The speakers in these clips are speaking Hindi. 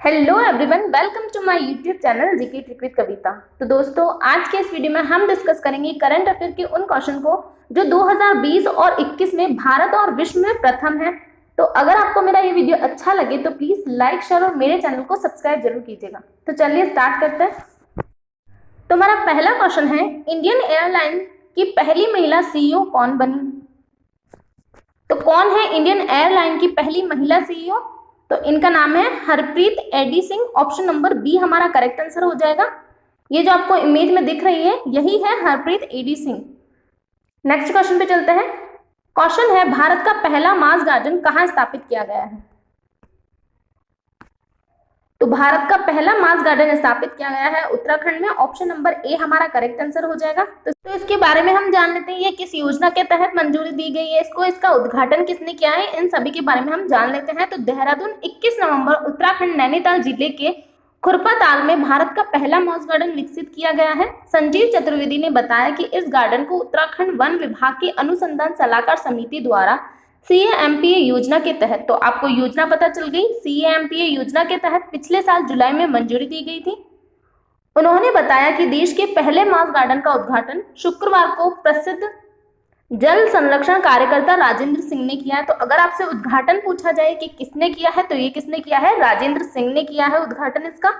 Hello everyone, welcome to my YouTube channel GK trick with Kavita. तो दोस्तों, आज के इस वीडियो में हम डिस्कस करेंगे करंट अफेयर के उन क्वेश्चन को जो 2020 और 21 में भारत और विश्व में प्रथम है। तो अगर आपको मेरा ये वीडियो अच्छा लगे तो प्लीज लाइक, शेयर और मेरे चैनल को सब्सक्राइब जरूर कीजिएगा। तो चलिए स्टार्ट करते हैं। तो हमारा पहला क्वेश्चन है, इंडियन एयरलाइन की पहली महिला सीईओ कौन बनी? तो कौन है इंडियन एयरलाइन की पहली महिला सीईओ? तो इनका नाम है हरप्रीत एडी सिंह। ऑप्शन नंबर बी हमारा करेक्ट आंसर हो जाएगा। ये जो आपको इमेज में दिख रही है यही है हरप्रीत एडी सिंह। नेक्स्ट क्वेश्चन पे चलते हैं। क्वेश्चन है, भारत का पहला मास गार्डन कहाँ स्थापित किया गया है? तो भारत का पहला मास गार्डन स्थापित किया गया है उत्तराखंड में। ऑप्शन नंबर ए हमारा करेक्ट आंसर हो जाएगा। तो इसके बारे में हम जान लेते हैं, ये किस योजना के तहत मंजूरी दी गई है, इसका उद्घाटन किसने किया है, इन सभी के बारे में हम जान लेते हैं। तो देहरादून 21 नवंबर उत्तराखंड नैनीताल जिले के खुरपाताल में भारत का पहला मास गार्डन विकसित किया गया है। संजीव चतुर्वेदी ने बताया कि इस गार्डन को उत्तराखंड वन विभाग की अनुसंधान सलाहकार समिति द्वारा CAMPA योजना के तहत, तो आपको योजना पता चल गई, CAMPA योजना के तहत पिछले साल जुलाई में मंजूरी दी गई थी। उन्होंने बताया कि देश के पहले मास गार्डन का उद्घाटन शुक्रवार को प्रसिद्ध जल संरक्षण कार्यकर्ता राजेंद्र सिंह ने किया है। तो अगर आपसे उद्घाटन पूछा जाए कि किसने किया है, तो ये किसने किया है? राजेंद्र सिंह ने किया है उद्घाटन इसका।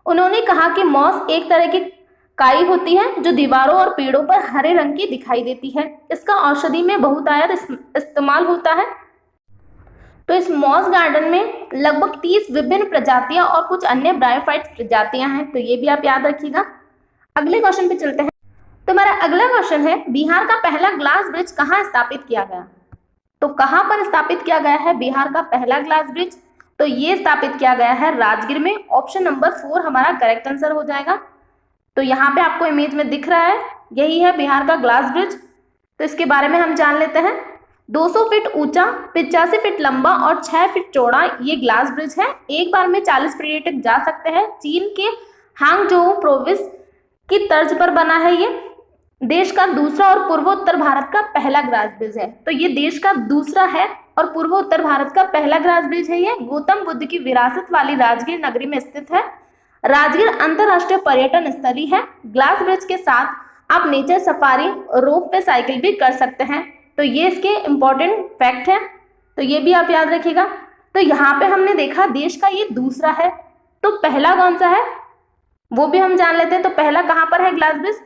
उन्होंने कहा कि मॉस एक तरह की काई होती है जो दीवारों और पेड़ों पर हरे रंग की दिखाई देती है। इसका औषधि में बहुतायत इस्तेमाल होता है। तो इस मॉस गार्डन में लगभग 30 विभिन्न प्रजातियां और कुछ अन्य ब्रायोफाइट प्रजातियां हैं। तो ये भी आप याद रखिएगा। अगले क्वेश्चन पे चलते हैं। तो हमारा अगला क्वेश्चन है, बिहार का पहला ग्लास ब्रिज कहाँ स्थापित किया गया? तो कहाँ पर स्थापित किया गया है बिहार का पहला ग्लास ब्रिज? तो ये स्थापित किया गया है राजगीर में। ऑप्शन नंबर 4 हमारा करेक्ट आंसर हो जाएगा। तो यहाँ पे आपको इमेज में दिख रहा है, यही है बिहार का ग्लास ब्रिज। तो इसके बारे में हम जान लेते हैं। 200 फीट ऊंचा, 85 फीट लंबा और 6 फीट चौड़ा ये ग्लास ब्रिज है। एक बार में 40 पर्यटक जा सकते हैं। चीन के हांगझोउ प्रोविंस की तर्ज पर बना है ये। देश का दूसरा और पूर्वोत्तर भारत का पहला ग्लास ब्रिज है। तो ये देश का दूसरा है और पूर्वोत्तर भारत का पहला ग्लास ब्रिज है। ये गौतम बुद्ध की विरासत वाली राजगीर नगरी में स्थित है। राजगीर अंतरराष्ट्रीय पर्यटन स्थली है। ग्लास ब्रिज के साथ आप नेचर सफारी, रोप वे साइकिल भी कर सकते हैं। तो ये इसके इम्पोर्टेंट फैक्ट है, तो ये भी आप याद रखिएगा। तो यहाँ पे हमने देखा देश का ये दूसरा है, तो पहला कौन सा है वो भी हम जान लेते हैं। तो पहला कहाँ पर है ग्लास ब्रिज?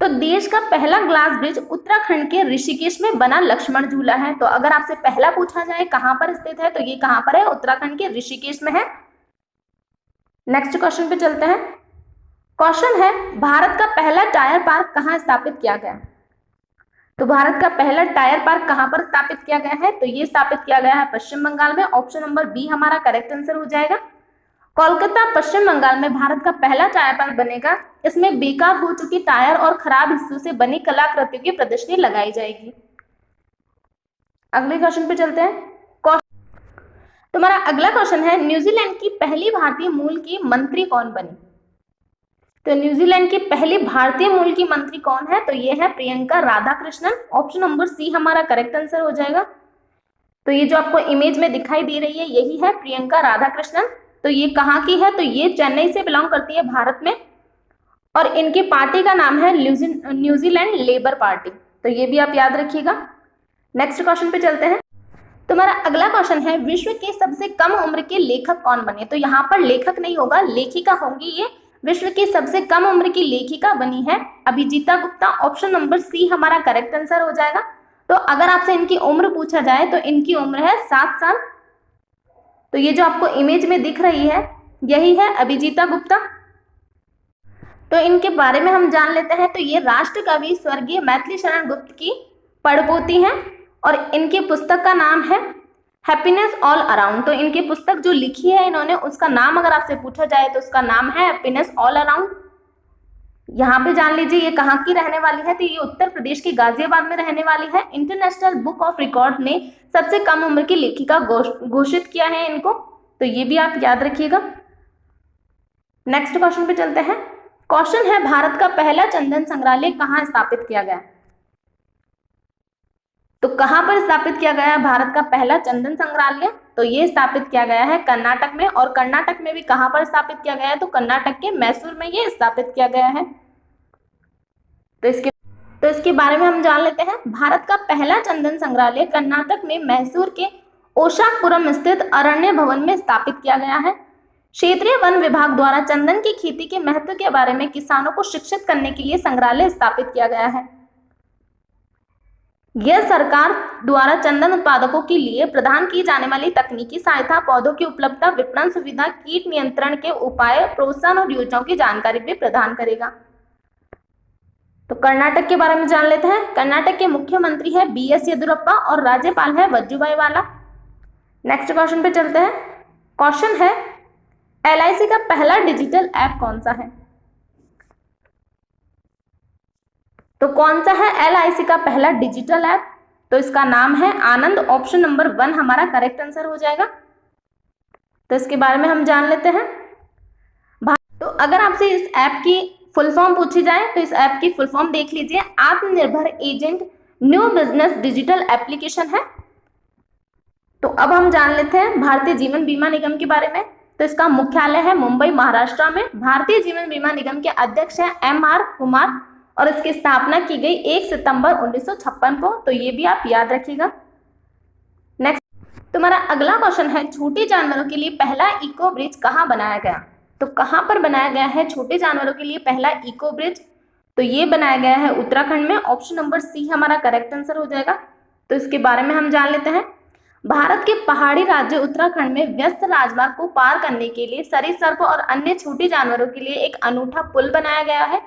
तो देश का पहला ग्लास ब्रिज उत्तराखंड के ऋषिकेश में बना लक्ष्मण झूला है। तो अगर आपसे पहला पूछा जाए कहाँ पर स्थित है, तो ये कहाँ पर है? उत्तराखंड के ऋषिकेश में है। नेक्स्ट क्वेश्चन पे चलते हैं। क्वेश्चन है, भारत का पहला टायर पार्क कहाँ स्थापित किया गया? तो भारत का पहला टायर पार्क कहाँ पर स्थापित किया गया है? तो ये स्थापित किया गया है पश्चिम बंगाल में। ऑप्शन नंबर बी हमारा करेक्ट आंसर हो जाएगा। कोलकाता पश्चिम बंगाल में भारत का पहला टायर पार्क बनेगा। इसमें बेकार हो चुकी टायर और खराब हिस्सों से बनी कलाकृतियों की प्रदर्शनी लगाई जाएगी। अगले क्वेश्चन पे चलते हैं। तो हमारा अगला क्वेश्चन है, न्यूजीलैंड की पहली भारतीय मूल की मंत्री कौन बनी? तो न्यूजीलैंड की पहली भारतीय मूल की मंत्री कौन है? तो ये है Priyanka Radhakrishnan. Option number C हमारा करेक्ट आंसर हो जाएगा। तो ये जो आपको इमेज में दिखाई दे रही है यही है प्रियंका राधाकृष्णन। तो ये कहाँ की है? तो ये चेन्नई से बिलोंग करती है भारत में, और इनकी पार्टी का नाम है न्यूजीलैंड लेबर पार्टी। तो ये भी आप याद रखिएगा। नेक्स्ट क्वेश्चन पे चलते हैं। तो हमारा अगला क्वेश्चन है, विश्व के सबसे कम उम्र के लेखक कौन बने? तो यहाँ पर लेखक नहीं होगा, लेखिका होंगी ये। विश्व की सबसे कम उम्र की लेखिका बनी है अभिजीता गुप्ता। ऑप्शन नंबर सी हमारा करेक्ट आंसर हो जाएगा। तो अगर आपसे इनकी उम्र पूछा जाए तो इनकी उम्र है 7 साल। तो ये जो आपको इमेज में दिख रही है यही है अभिजीता गुप्ता। तो इनके बारे में हम जान लेते हैं। तो ये राष्ट्र कवि स्वर्गीय मैथिली शरण गुप्त की पड़पोती हैं और इनकी पुस्तक का नाम है हैप्पीनेस ऑल अराउंड। तो इनकी पुस्तक जो लिखी है इन्होंने, उसका नाम अगर आपसे पूछा जाए तो उसका नाम है हैप्पीनेस ऑल अराउंड। यहाँ पे जान लीजिए ये कहाँ की रहने वाली है। तो ये उत्तर प्रदेश के गाजियाबाद में रहने वाली है। इंटरनेशनल बुक ऑफ रिकॉर्ड ने सबसे कम उम्र की लेखिका घोषित किया है इनको। तो ये भी आप याद रखिएगा। नेक्स्ट क्वेश्चन पे चलते हैं। क्वेश्चन है, भारत का पहला चंदन संग्रहालय कहाँ स्थापित किया गया? तो कहां पर स्थापित किया गया है भारत का पहला चंदन संग्रहालय? तो ये स्थापित किया गया है कर्नाटक में, और कर्नाटक में भी कहां पर स्थापित किया गया है, तो कर्नाटक के मैसूर में ये स्थापित किया गया है। तो इसके बारे में हम जान लेते हैं। भारत का पहला चंदन संग्रहालय कर्नाटक में मैसूर के ओशाकपुरम स्थित अरण्य भवन में स्थापित किया गया है। क्षेत्रीय वन विभाग द्वारा चंदन की खेती के महत्व के बारे में किसानों को शिक्षित करने के लिए संग्रहालय स्थापित किया गया है। यह सरकार द्वारा चंदन उत्पादकों के लिए प्रदान की जाने वाली तकनीकी सहायता, पौधों की उपलब्धता, विपणन सुविधा, कीट नियंत्रण के उपाय, प्रोत्साहन और योजनाओं की जानकारी भी प्रदान करेगा। तो कर्नाटक के बारे में जान लेते हैं। कर्नाटक के मुख्यमंत्री है BS येदियुरप्पा और राज्यपाल है वजुभाई वाला। नेक्स्ट क्वेश्चन पे चलते हैं। क्वेश्चन है LIC का पहला डिजिटल ऐप कौन सा है? तो कौन सा है LIC का पहला डिजिटल ऐप? तो इसका नाम है आनंद। ऑप्शन नंबर 1 हमारा करेक्ट आंसर हो जाएगा। तो इसके बारे में हम जान लेते हैं। तो अगर आपसे इस ऐप की फुल फॉर्म पूछी जाए तो इस ऐप की फुल फॉर्म देख लीजिए, आत्मनिर्भर agent new business digital application है। तो अब हम जान लेते हैं भारतीय जीवन बीमा निगम के बारे में। तो इसका मुख्यालय है मुंबई, महाराष्ट्र में। भारतीय जीवन बीमा निगम के अध्यक्ष हैं MR कुमार और इसकी स्थापना की गई 1 सितंबर 1956 को। तो ये भी आप याद रखिएगा। नेक्स्ट तुम्हारा अगला क्वेश्चन है, छोटे जानवरों के लिए पहला इको ब्रिज कहाँ बनाया गया? तो कहाँ पर बनाया गया है छोटे जानवरों के लिए पहला इको ब्रिज? तो ये बनाया गया है उत्तराखंड में। ऑप्शन नंबर C हमारा करेक्ट आंसर हो जाएगा। तो इसके बारे में हम जान लेते हैं। भारत के पहाड़ी राज्य उत्तराखंड में व्यस्त राजमार्ग को पार करने के लिए सरीसृप और अन्य छोटे जानवरों के लिए एक अनूठा पुल बनाया गया है।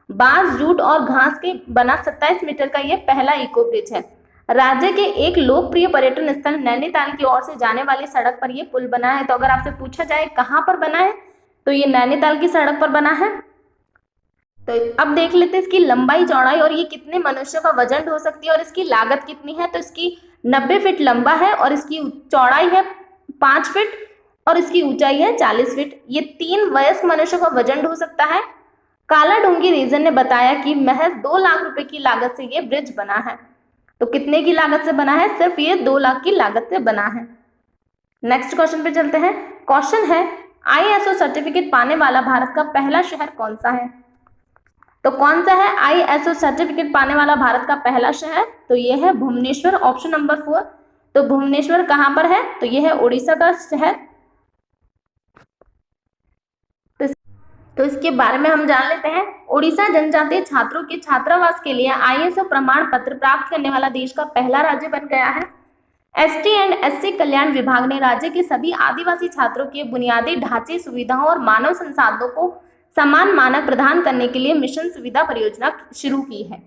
बांस, जूट और घास के बना 27 मीटर का यह पहला इको ब्रिज है। राज्य के एक लोकप्रिय पर्यटन स्थल नैनीताल की ओर से जाने वाली सड़क पर यह पुल बना है। तो अगर आपसे पूछा जाए कहाँ पर बना है, तो ये नैनीताल की सड़क पर बना है। तो अब देख लेते हैं इसकी लंबाई, चौड़ाई और ये कितने मनुष्यों का वजन ढो सकती है और इसकी लागत कितनी है। तो इसकी 90 फीट लंबा है और इसकी चौड़ाई है 5 फीट और इसकी ऊंचाई है 40 फीट। ये 3 वयस्क मनुष्यों का वजन ढो सकता है। काला डूंगी रीजन ने बताया कि महज 2 लाख रुपए की लागत से ये ब्रिज बना है। तो कितने की लागत से बना है? सिर्फ ये 2 लाख की लागत से बना है। नेक्स्ट क्वेश्चन पे चलते हैं। क्वेश्चन है ISO सर्टिफिकेट पाने वाला भारत का पहला शहर कौन सा है? तो कौन सा है ISO सर्टिफिकेट पाने वाला भारत का पहला शहर? तो ये है भुवनेश्वर। Option number 4। तो भुवनेश्वर कहां पर है? तो ये है उड़ीसा का शहर। तो इसके बारे में हम जान लेते हैं। उड़ीसा जनजातीय छात्रों के छात्रावास के लिए ISO प्रमाण पत्र प्राप्त करने वाला देश का पहला राज्य बन गया है। ST एंड SC कल्याण विभाग ने राज्य के सभी आदिवासी छात्रों के बुनियादी ढांचे, सुविधाओं और मानव संसाधनों को समान मानक प्रदान करने के लिए मिशन सुविधा परियोजना शुरू की है।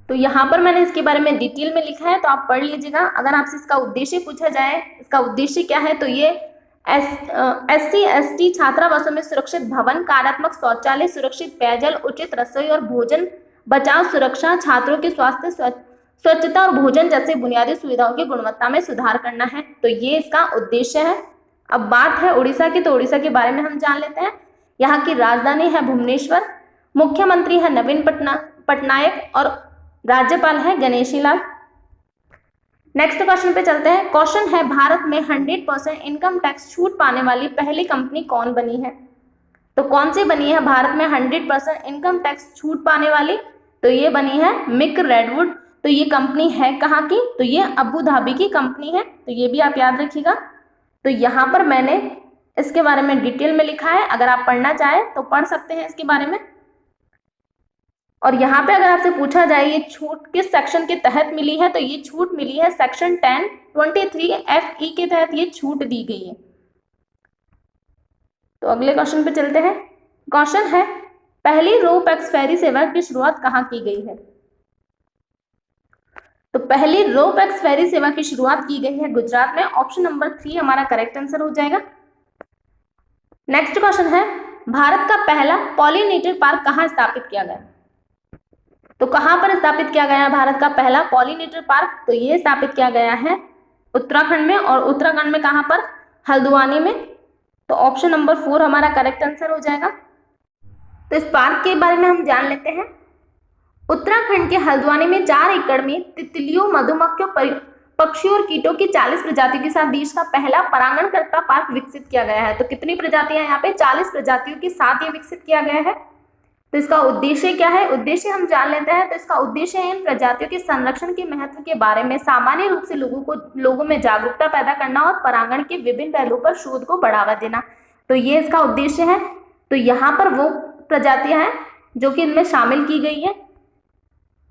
तो यहाँ पर मैंने इसके बारे में डिटेल में लिखा है, तो आप पढ़ लीजिएगा। अगर आपसे इसका उद्देश्य पूछा जाए, इसका उद्देश्य क्या है, तो ये SC ST छात्रावासों में सुरक्षित भवन, कार्यात्मक शौचालय, सुरक्षित पेयजल, उचित रसोई और भोजन, बचाव, सुरक्षा, छात्रों के स्वास्थ्य, स्वच्छता और भोजन जैसे बुनियादी सुविधाओं की गुणवत्ता में सुधार करना है। तो ये इसका उद्देश्य है। अब बात है उड़ीसा की, तो उड़ीसा के बारे में हम जान लेते हैं। यहाँ की राजधानी है भुवनेश्वर, मुख्यमंत्री है नवीन पटनायक और राज्यपाल है गणेशी लाल। नेक्स्ट क्वेश्चन पे चलते हैं। क्वेश्चन है भारत में 100% इनकम टैक्स छूट पाने वाली पहली कंपनी कौन बनी है? तो कौन सी बनी है भारत में 100% इनकम टैक्स छूट पाने वाली? तो ये बनी है मिक रेडवुड। तो ये कंपनी है कहाँ की? तो ये अबू धाबी की कंपनी है। तो ये भी आप याद रखिएगा। तो यहाँ पर मैंने इसके बारे में डिटेल में लिखा है, अगर आप पढ़ना चाहें तो पढ़ सकते हैं इसके बारे में। और यहाँ पे अगर आपसे पूछा जाए ये छूट किस सेक्शन के तहत मिली है, तो ये छूट मिली है सेक्शन 10(23)(f)(e) के तहत ये छूट दी गई है। तो अगले क्वेश्चन पे चलते हैं। क्वेश्चन है पहली रोपैक्स फेरी सेवा की शुरुआत कहाँ की गई है? तो पहली रोपैक्स फेरी सेवा की शुरुआत की गई है गुजरात में। ऑप्शन नंबर 3 हमारा करेक्ट आंसर हो जाएगा। नेक्स्ट क्वेश्चन है भारत का पहला पॉलिनेटेड पार्क कहाँ स्थापित किया गया? तो कहां पर स्थापित किया गया भारत का पहला पॉलिनेटेड पार्क? तो ये स्थापित किया गया है उत्तराखंड में, और उत्तराखंड में कहां पर? हल्द्वानी में। तो ऑप्शन नंबर 4 हमारा करेक्ट आंसर हो जाएगा। तो इस पार्क के बारे में हम जान लेते हैं। उत्तराखंड के हल्द्वानी में 4 एकड़ में तितलियों, मधुमक्खियों, पक्षियों और कीटों की 40 प्रजातियों के साथ देश का पहला परागणकर्ता पार्क विकसित किया गया है। तो कितनी प्रजातियां यहाँ पे? 40 प्रजातियों के साथ ये विकसित किया गया है। तो इसका उद्देश्य क्या है? उद्देश्य हम जान लेते हैं। तो इसका उद्देश्य है इन प्रजातियों के संरक्षण के महत्व के बारे में सामान्य रूप से लोगों में जागरूकता पैदा करना और परागण के विभिन्न पहलुओं पर शोध को बढ़ावा देना। तो ये इसका उद्देश्य है। तो यहाँ पर वो प्रजातियां हैं जो कि इनमें शामिल की गई है।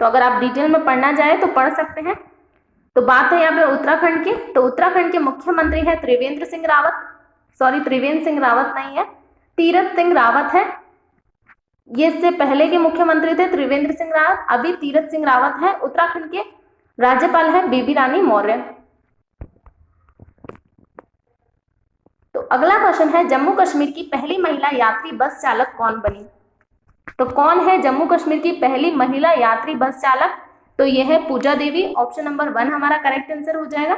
तो अगर आप डिटेल में पढ़ना चाहें तो पढ़ सकते हैं। तो बात है यहाँ पे उत्तराखंड की। तो उत्तराखंड के मुख्यमंत्री है त्रिवेंद्र सिंह रावत नहीं है, तीरथ सिंह रावत है। ये इससे पहले के मुख्यमंत्री थे त्रिवेंद्र सिंह रावत, अभी तीरथ सिंह रावत है। उत्तराखंड के राज्यपाल है बेबी रानी मौर्य। तो अगला क्वेश्चन है जम्मू कश्मीर की पहली महिला यात्री बस चालक कौन बनी? तो कौन है जम्मू कश्मीर की पहली महिला यात्री बस चालक? तो यह है पूजा देवी। ऑप्शन नंबर 1 हमारा करेक्ट आंसर हो जाएगा।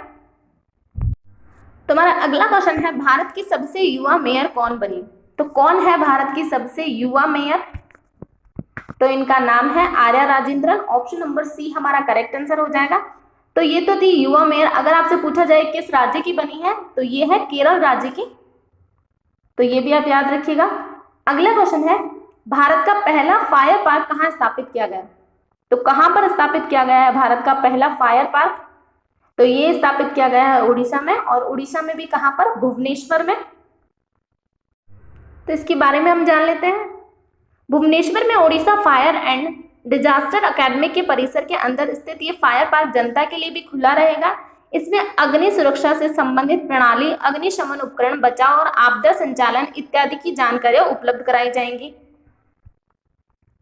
तो हमारा अगला क्वेश्चन है भारत की सबसे युवा मेयर कौन बनी? तो कौन है भारत की सबसे युवा मेयर? तो इनका नाम है Arya Rajendran. Option number C हमारा करेक्ट आंसर हो जाएगा। तो ये तो थी युवा मेयर। अगर आपसे पूछा जाए किस राज्य की बनी है तो ये है केरल राज्य की। तो ये भी आप याद रखिएगा। अगला क्वेश्चन है भारत का पहला फायर पार्क कहाँ स्थापित किया गया? तो कहां पर स्थापित किया गया है भारत का पहला फायर पार्क? तो ये स्थापित किया गया है उड़ीसा में, और उड़ीसा में भी कहां पर? भुवनेश्वर में। तो इसके बारे में हम जान लेते हैं। भुवनेश्वर में Orissa fire and disaster academy के परिसर के अंदर स्थित ये फायर पार्क जनता के लिए भी खुला रहेगा। इसमें अग्नि सुरक्षा से संबंधित प्रणाली, अग्निशमन उपकरण, बचाव और आपदा संचालन इत्यादि की जानकारियां उपलब्ध कराई जाएंगी।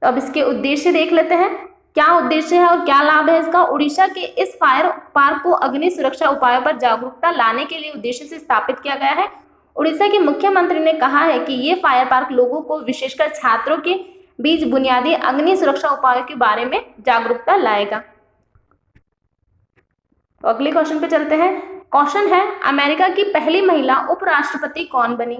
तो अब इसके उद्देश्य देख लेते हैं, क्या उद्देश्य है और क्या लाभ है इसका। उड़ीसा के इस फायर पार्क को अग्नि सुरक्षा उपायों पर जागरूकता लाने के लिए उद्देश्य से स्थापित किया गया है। उड़ीसा के मुख्यमंत्री ने कहा है कि ये फायर पार्क लोगों को, विशेषकर छात्रों के बीच बुनियादी अग्नि सुरक्षा उपायों के बारे में जागरूकता लाएगा। तो अगले क्वेश्चन पे चलते हैं। क्वेश्चन है अमेरिका की पहली महिला उपराष्ट्रपति कौन बनी?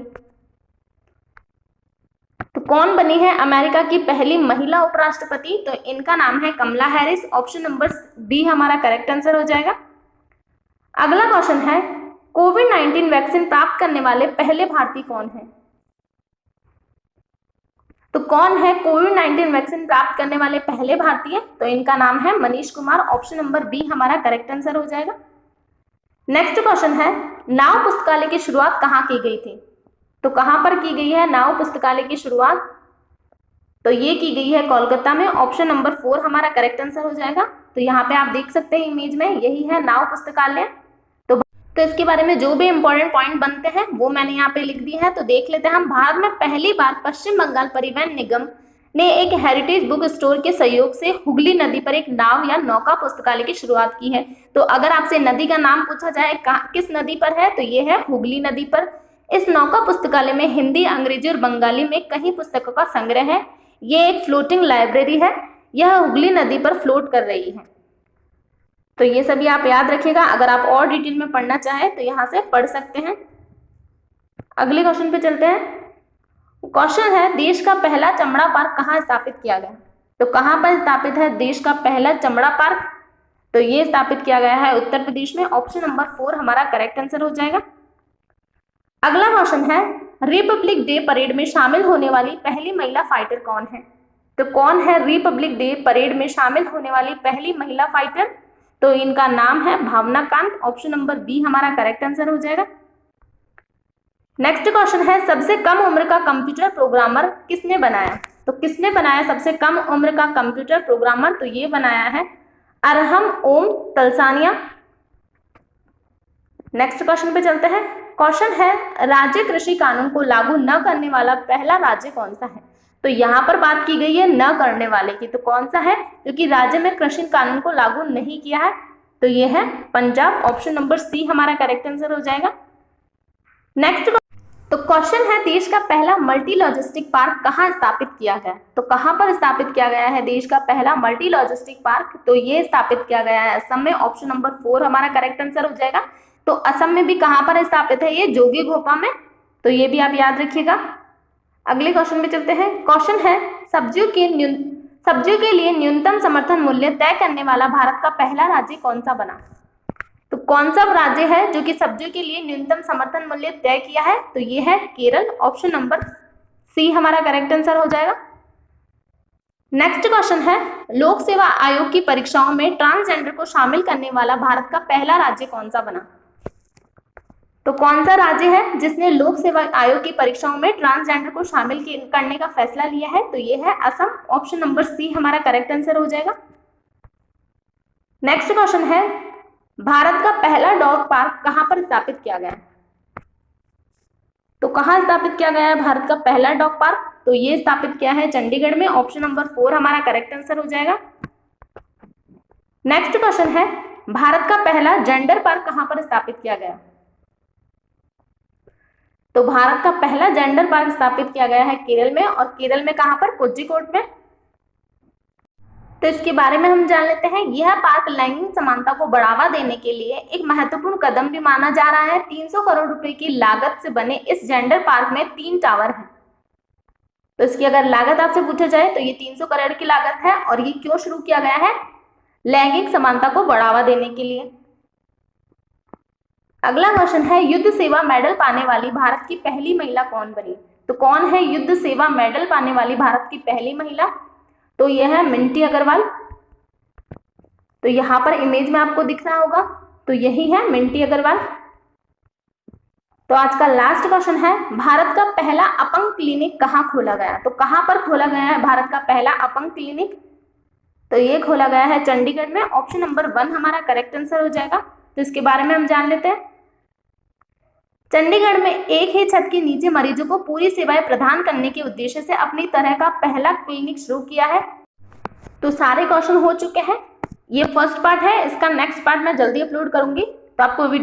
तो कौन बनी है अमेरिका की पहली महिला उपराष्ट्रपति? तो इनका नाम है कमला हैरिस। ऑप्शन नंबर बी हमारा करेक्ट आंसर हो जाएगा। अगला क्वेश्चन है कोविड-19 वैक्सीन प्राप्त करने वाले पहले भारतीय कौन है? तो कौन है कोविड-19 वैक्सीन प्राप्त करने वाले पहले भारतीय? तो इनका नाम है Manish Kumar. Option number B हमारा करेक्ट आंसर हो जाएगा। नेक्स्ट क्वेश्चन है नाव पुस्तकालय की शुरुआत कहाँ की गई थी? तो कहां पर की गई है नाव पुस्तकालय की शुरुआत? तो ये की गई है कोलकाता में। ऑप्शन नंबर 4 हमारा करेक्ट आंसर हो जाएगा। तो यहाँ पे आप देख सकते हैं इमेज में, यही है नाव पुस्तकालय। तो इसके बारे में जो भी इंपॉर्टेंट पॉइंट बनते हैं वो मैंने यहाँ पे लिख दी है। तो देख लेते हैं हम। भारत में पहली बार पश्चिम बंगाल परिवहन निगम ने एक हेरिटेज बुक स्टोर के सहयोग से हुगली नदी पर एक नाव या नौका पुस्तकालय की शुरुआत की है। तो अगर आपसे नदी का नाम पूछा जाए किस नदी पर है, तो ये है हुगली नदी पर। इस नौका पुस्तकालय में हिंदी, अंग्रेजी और बंगाली में कई पुस्तकों का संग्रह है। ये एक फ्लोटिंग लाइब्रेरी है। यह हुगली नदी पर फ्लोट कर रही है। तो ये सभी आप याद रखिएगा। अगर आप और डिटेल में पढ़ना चाहें तो यहाँ से पढ़ सकते हैं। अगले क्वेश्चन पे चलते हैं। क्वेश्चन है देश का पहला चमड़ा पार्क कहाँ स्थापित किया गया? तो कहाँ पर स्थापित है देश का पहला चमड़ा पार्क? तो ये स्थापित किया गया है उत्तर प्रदेश में। ऑप्शन नंबर 4 हमारा करेक्ट आंसर हो जाएगा। अगला क्वेश्चन है रिपब्लिक डे परेड में शामिल होने वाली पहली महिला फाइटर कौन है? तो कौन है रिपब्लिक डे परेड में शामिल होने वाली पहली महिला फाइटर? तो इनका नाम है भावना कांत। ऑप्शन नंबर बी हमारा करेक्ट आंसर हो जाएगा। नेक्स्ट क्वेश्चन है सबसे कम उम्र का कंप्यूटर प्रोग्रामर किसने बनाया? तो किसने बनाया सबसे कम उम्र का कंप्यूटर प्रोग्रामर? तो ये बनाया है अरहम ओम तलसानिया। नेक्स्ट क्वेश्चन पे चलते हैं। क्वेश्चन है राज्य कृषि कानून को लागू न करने वाला पहला राज्य कौन सा है? तो यहाँ पर बात की गई है न करने वाले की। तो कौन सा है क्योंकि राज्य में कृषि कानून को लागू नहीं किया है? तो ये है पंजाब। ऑप्शन नंबर सी हमारा करेक्ट आंसर हो जाएगा। नेक्स्ट तो क्वेश्चन है देश का पहला मल्टी लॉजिस्टिक पार्क कहाँ स्थापित किया गया? तो कहाँ पर स्थापित किया गया है देश का पहला मल्टी लॉजिस्टिक पार्क? तो ये स्थापित किया गया है असम में। ऑप्शन नंबर 4 हमारा करेक्ट आंसर हो जाएगा। तो असम में भी कहाँ पर स्थापित है ये? जोगीघोपा में। तो ये भी आप याद रखिएगा। अगले क्वेश्चन में चलते हैं। क्वेश्चन है सब्जियों के लिए न्यूनतम समर्थन मूल्य तय करने वाला भारत का पहला राज्य कौन सा बना? तो कौन सा राज्य है जो कि सब्जियों के लिए न्यूनतम समर्थन मूल्य तय किया है? तो ये है केरल। ऑप्शन नंबर सी हमारा करेक्ट आंसर हो जाएगा। नेक्स्ट क्वेश्चन है, लोक सेवा आयोग की परीक्षाओं में ट्रांसजेंडर को शामिल करने वाला भारत का पहला राज्य कौन सा बना? तो कौन सा राज्य है जिसने लोक सेवा आयोग की परीक्षाओं में ट्रांसजेंडर को शामिल करने का फैसला लिया है? तो ये है असम। ऑप्शन नंबर सी हमारा करेक्ट आंसर हो जाएगा। नेक्स्ट क्वेश्चन है, भारत का पहला डॉग पार्क कहां पर स्थापित किया गया? तो कहां स्थापित किया गया है भारत का पहला डॉग पार्क? तो ये स्थापित किया है चंडीगढ़ में। ऑप्शन नंबर 4 हमारा करेक्ट आंसर हो जाएगा। नेक्स्ट क्वेश्चन है, भारत का पहला जेंडर पार्क कहां पर स्थापित किया गया? तो भारत का पहला जेंडर पार्क स्थापित किया गया है केरल में, और केरल में कहां पर? कोझिकोड में। तो इसके बारे में हम जान लेते हैं। यह पार्क लैंगिक समानता को बढ़ावा देने के लिए एक महत्वपूर्ण कदम भी माना जा रहा है। 300 करोड़ रुपए की लागत से बने इस जेंडर पार्क में 3 टावर हैं। तो इसकी अगर लागत आपसे पूछा जाए तो ये 300 करोड़ की लागत है, और ये क्यों शुरू किया गया है? लैंगिक समानता को बढ़ावा देने के लिए। अगला क्वेश्चन है, युद्ध सेवा मेडल पाने वाली भारत की पहली महिला कौन बनी? तो कौन है युद्ध सेवा मेडल पाने वाली भारत की पहली महिला? तो यह है मिंटी अग्रवाल। तो यहां पर इमेज में आपको दिख रहा होगा, तो यही है मिंटी अग्रवाल। तो आज का लास्ट क्वेश्चन है, भारत का पहला अपंग क्लिनिक कहां खोला गया? तो कहां पर खोला गया है भारत का पहला अपंग क्लिनिक? तो ये खोला गया है चंडीगढ़ में। ऑप्शन नंबर 1 हमारा करेक्ट आंसर हो जाएगा। तो इसके बारे में हम जान लेते हैं। चंडीगढ़ में एक ही छत के नीचे मरीजों को पूरी सेवाएं प्रदान करने के उद्देश्य से अपनी तरह का पहला क्लिनिक शुरू किया है। तो सारे क्वेश्चन हो चुके हैं। ये फर्स्ट पार्ट है, इसका नेक्स्ट पार्ट मैं जल्दी अपलोड करूंगी। तो आपको